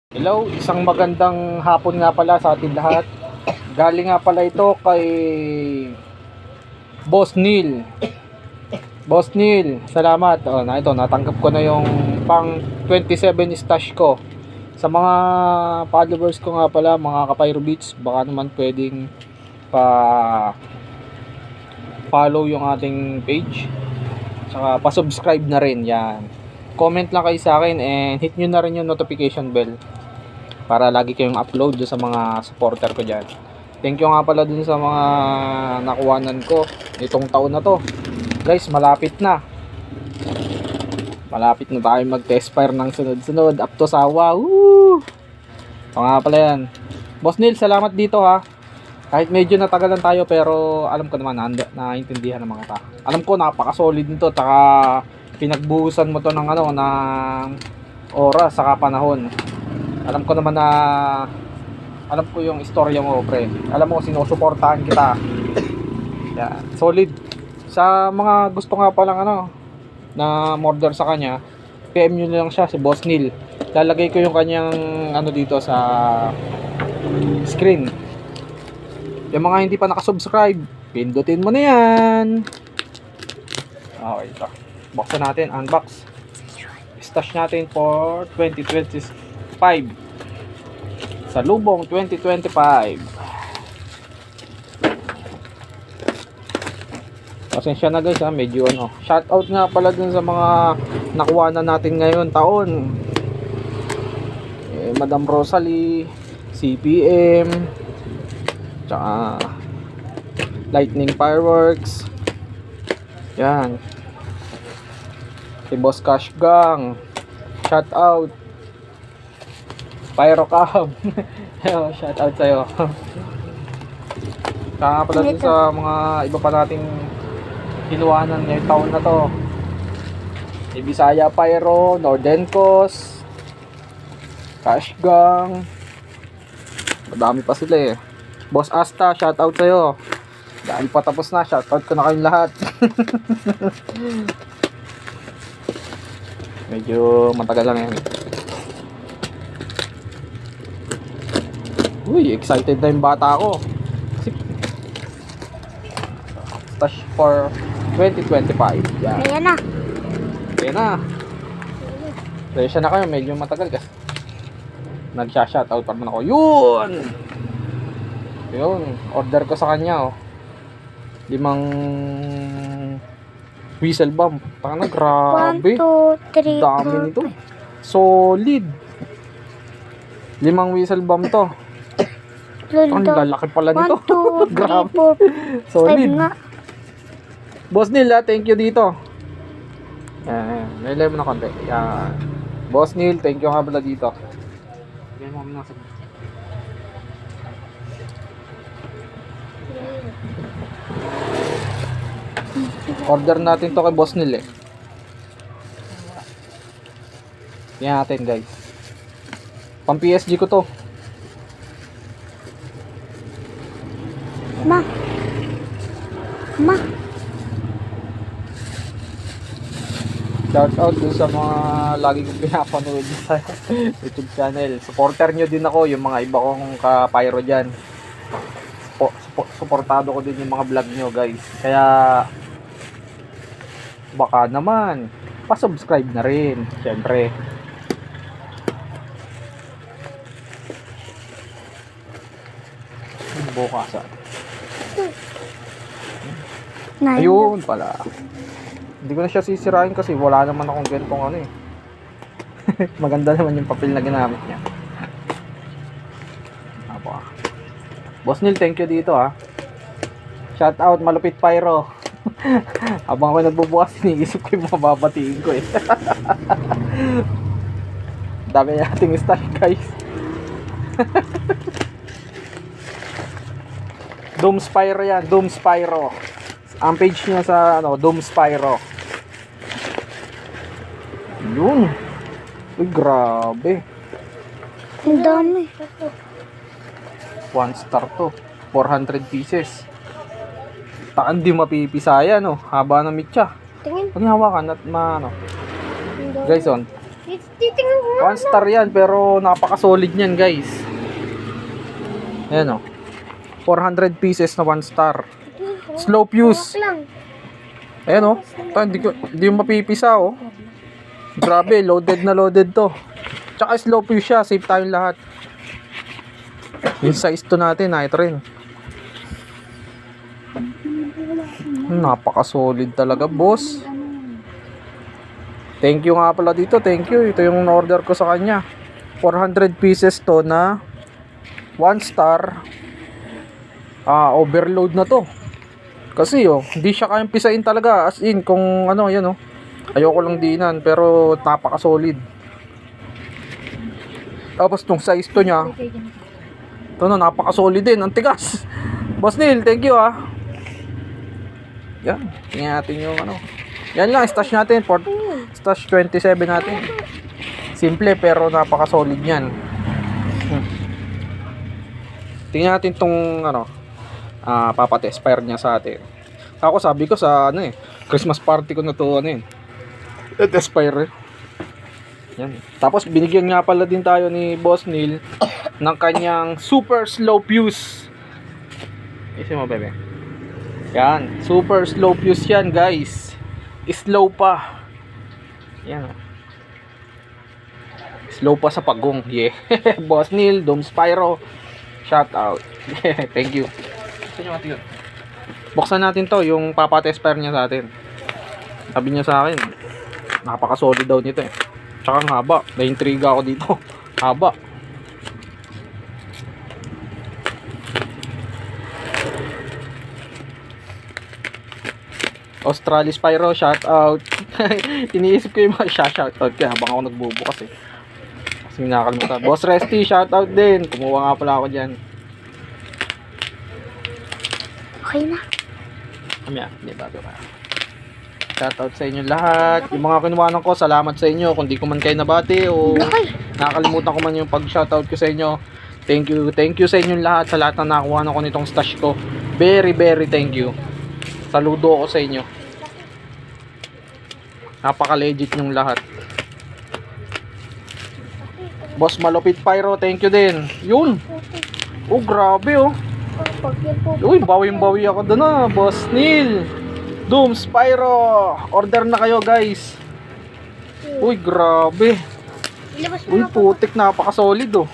Hello, isang magandang hapon nga pala sa ating lahat. Galing nga pala ito kay Boss Neil. Boss Neil, salamat. Ito, natanggap ko na yung pang 27 stash ko. Sa mga followers ko nga pala, mga Kapayro Beats, baka naman pwedeng follow yung ating page. Tsaka pa-subscribe na rin, yan. Comment lang kayo sa akin and hit nyo na rin yung notification bell para lagi kayong upload sa mga supporter ko dyan. Thank you nga pala dun sa mga nakuhanan ko itong taon na to. Guys, malapit na tayo mag-test fire ng sunod-sunod up to sawa. Woo! Ito nga pala yan. Boss Neil, salamat dito ha. Kahit medyo natagalan tayo pero alam ko naman naintindihan ng mga ta. Alam ko napaka-solid nito, taka pinagbuhusan mo to ng ng oras saka panahon. Alam ko naman na alam ko yung istorya mo, pre. Alam mo sinusuportahan kita. Yeah, solid. Sa mga gusto nga palang na order sa kanya, PM nyo lang siya si Boss Neil. Lalagay ko yung kanyang dito sa screen. Yung mga hindi pa nakasubscribe, pindutin mo na yan. Okay, ito. Buksan natin, unbox. Stash natin for 2025. Sa lubong 2025. Pasensya na guys medyo shout out nga pala dun sa mga nakuha na natin ngayon taon. Madam Rosalie, CPM, tsaka Lightning Fireworks. Yan. Si Boss Cash Gang. Shout out. Pyro Cab. Shout out sa'yo. Kaya pala din sa mga iba pa nating kinuhanan ngayong taon na to. Bisaya Pyro, Northern Coast, Cash Gang. Madami pa sila Boss Asta, shout out sa'yo. Dahil patapos na, shout out ko na kayong lahat. Medyo matagal lang yan. Uy, excited na yung bata ako. Stash for 2025. Yan. Ayan na. Ayan na. Presya na kayo, medyo matagal kasi nagsha-shoutout pa naman ako. Yun! Yun, order ko sa kanya 5 whistle bomb. Tanga, grabe. 1, 2, 3, Dami nito. Solid. 5 whistle bomb to. Ang lalaki pala nito. 1, 2, 3, Grabe. 4, 5 Solid. nga. Boss Neil, thank you dito. May mo na konti. Yan. Boss Neil, thank you nga pala dito. Yan mo na sa order natin to kay Boss Neil Yan natin guys. Pang PSG ko to. Ma. Shout out dun sa mga lagi kong pinapanood sa YouTube channel. Supporter nyo din ako, yung mga iba kong ka-pyro dyan. Suportado ko din yung mga vlog nyo guys. Kaya baka naman pa-subscribe na rin, syempre. Bukas ayun pala. Hindi ko na siya sisirain kasi wala naman akong gantong maganda naman yung papel na ginamit niya. Boss Neil, thank you dito Shout out, Malupit Pyro. Habang ako nagbubukas, iniisip ko yung mga babatiin ko Dami nating stash guys. Doom Spyro yan, Doom Spyro. Ang page niya sa Doom Spyro. Yun. Uy, grabe. Ang dami. 1 star to. 400 pieces. Taan di mapipisaya Haba ng mitya. Tingin. Pag hawakan at guys Titingnan ko nga. 1 star yan, pero napaka-solid niyan, guys. Ayan o. 400 pieces na 1 star. Slow fuse. Hawak lang. Ayan o. Hindi mo mapipisa o. Grabe, loaded na loaded to. Tsaka slow fuse siya, safe tayong lahat. Yung size to natin, ito rin. Napaka-solid talaga, boss. Thank you nga pala dito, thank you. Ito yung order ko sa kanya. 400 pieces to na 1 star. Overload na to. Kasi hindi siya kayang pisain talaga. As in, kung ano, yan ayoko lang dinan, pero napaka-solid. Tapos tong size to niya, ito na, napaka-solid din. Ang tigas. Boss Neil, thank you Yan, tingnan natin yung ano. Yan lang, stash natin. Stash 27 natin. Simple pero napaka-solid yan. Tingnan natin tong ano, papatespire niya sa atin. Ako sabi ko sa Christmas party ko na to tespire. Yan. Tapos binigyan nga pala din tayo ni Boss Neil ng kanyang super slow fuse. Isi mo, bebe. Yan, super slow fuse yan, guys. Slow pa. Yan. Slow pa sa pagong. Yeah. Boss Neil, Doom Spyro. Shout out. Thank you. Buksan natin to, yung papatespire niya sa atin. Sabi niya sa akin, napaka-solid daw nito Tsaka ang haba. Na-intriga ako dito. Haba. Australis Pyro, shout out. Iniisip ko yung mga shout out kaya habang ako nagbubukas kasi nakakalimutan. Boss Resty, shout out din. Kumuha nga pala ako dyan. Okay na. Hindi bago pa. Shout out sa inyo lahat. Yung mga kinuhanan ko, salamat sa inyo. Kung di ko man kayo nabati o nakakalimutan ko man yung pag-shout out ko sa inyo. Thank you sa inyo lahat, sa lahat na nakuha ko nitong stash ko. Very thank you. Saludo ako sa inyo. Napaka-legit yung lahat. Boss Malupit Pyro, thank you din. Yun. Oh, grabe Uy, bawing-bawi ako doon Boss Neil. Doom Spyro. Order na kayo, guys. Uy, grabe. Uy, putik, napaka-solid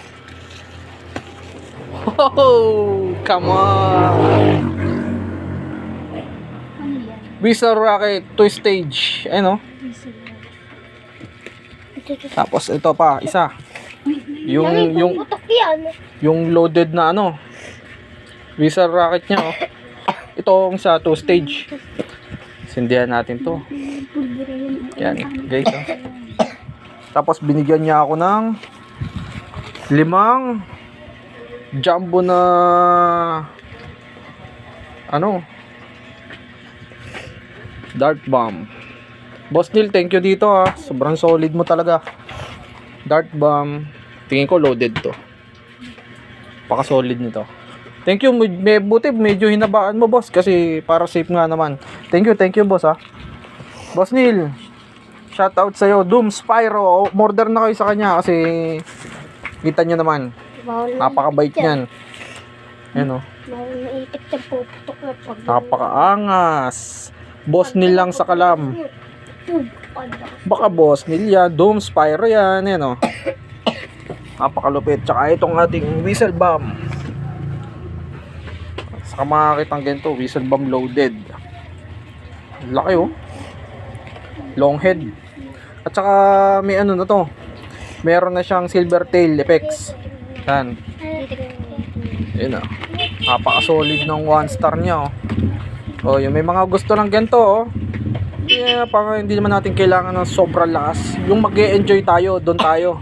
Oh, come on. Whistle Rocket 2 stage. Tapos ito pa, isa. Yung loaded na Whistle Rocket niya Ito sa 2 stage. Sindihan natin to. Yan, guys Tapos binigyan niya ako ng 5 jumbo na dart bomb. Boss Neil, thank you dito sobrang solid mo talaga. Dart bomb, tingin ko loaded to. Paka solid nito. Thank you, buti medyo hinabaan mo, boss, kasi para safe nga naman. Thank you boss Boss Neil, shout out sa'yo. Doom Spyro, order na kayo sa kanya kasi kita nyo naman, napakabait niyan. Napakaangas. Boss Neil lang sa kalam. Baka Boss Neil yan, Doom Spyro yan. Napakalupit. Tsaka itong ating whistle bomb. Saka makakitang ganito, whistle bomb loaded. Laki long head. At saka may na to, meron na siyang silver tail effects. Yan. Yun napaka-solid ng 1 star niya yung may mga gusto ng ganito para hindi naman natin kailangan ng sobrang lakas. Yung mag-e-enjoy tayo, doon tayo.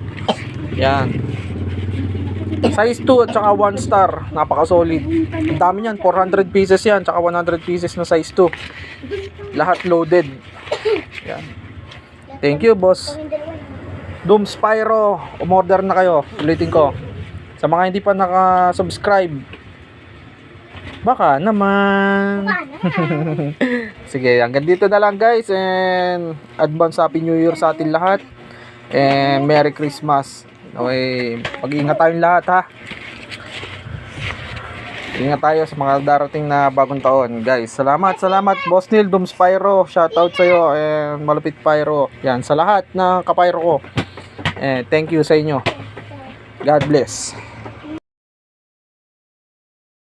Yan. Size 2 at saka 1 star. Napaka-solid. Ang dami niyan. 400 pieces yan. Tsaka 100 pieces na size 2. Lahat loaded. Yan. Thank you, boss. Doom Spyro. Umorder na kayo. Ulitin ko. Sa mga hindi pa naka-subscribe, baka naman. Sige, hanggang dito na lang, guys. And advance Happy New Year sa atin lahat. And Merry Christmas. Okay, mag-iingat tayong lahat ha. Ingat tayo sa mga darating na bagong taon, guys. Salamat Boss Neil, Doom Spyro. Shoutout sa iyo and Malupit Pyro. Yan sa lahat ng kapyro ko. Thank you sa inyo. God bless.